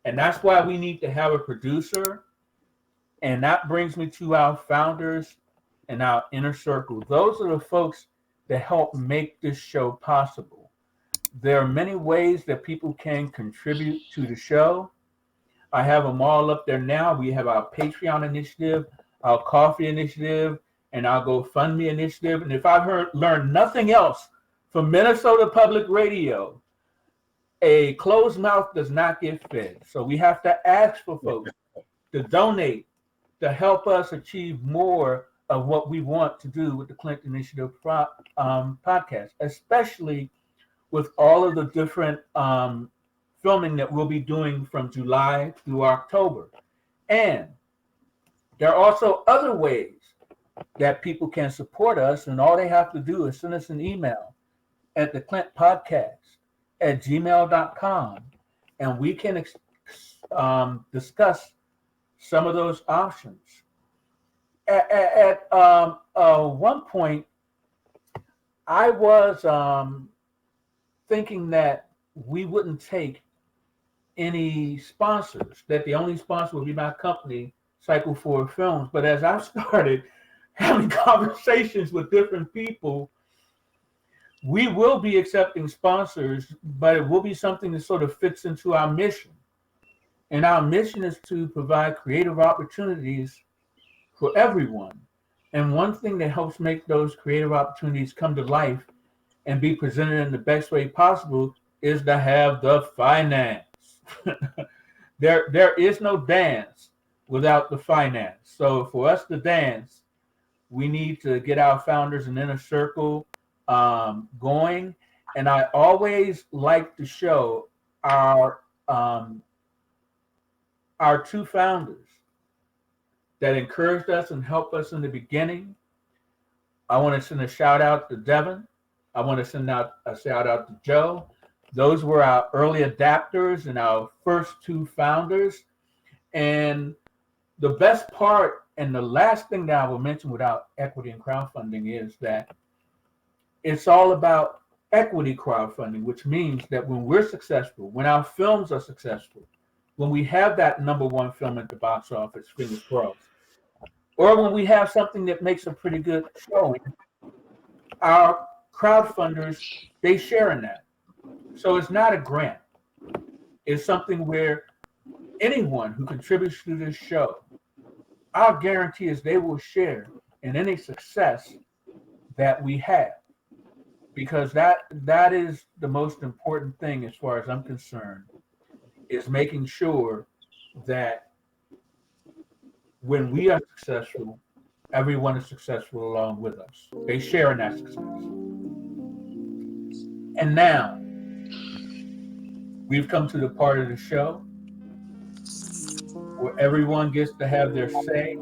And that's why we need to have a producer. And that brings me to our founders and our inner circle. Those are the folks that help make this show possible. There are many ways that people can contribute to the show. I have them all up there now. We have our Patreon initiative, our KOFI initiative, and our GoFundMe initiative. And if I've learned nothing else from Minnesota Public Radio, a closed mouth does not get fed. So we have to ask for folks to donate to help us achieve more of what we want to do with the Clinton Initiative podcast, especially with all of the different filming that we'll be doing from July through October. And there are also other ways that people can support us, and all they have to do is send us an email at TheClintPodcast@gmail.com, and we can discuss some of those options. At one point, I was thinking that we wouldn't take any sponsors, that the only sponsor would be my company, Cycle 4 Films. But as I've started having conversations with different people, we will be accepting sponsors, but it will be something that sort of fits into our mission. And our mission is to provide creative opportunities for everyone. And one thing that helps make those creative opportunities come to life and be presented in the best way possible is to have the finance. There is no dance without the finance. So for us to dance, we need to get our founders and inner circle going. And I always like to show our two founders that encouraged us and helped us in the beginning. I want to send a shout out to Devin. I want to send out a shout out to Joe. Those were our early adapters and our first two founders. And the best part, and the last thing that I will mention without equity and crowdfunding, is that it's all about equity crowdfunding, which means that when we're successful, when our films are successful, when we have that #1 film at the box office, fingers crossed, or when we have something that makes a pretty good showing, our crowdfunders, they share in that. So it's not a grant. It's something where anyone who contributes to this show, our guarantee is they will share in any success that we have. Because that is the most important thing as far as I'm concerned, is making sure that when we are successful, everyone is successful along with us. They share in that success. And now, we've come to the part of the show where everyone gets to have their say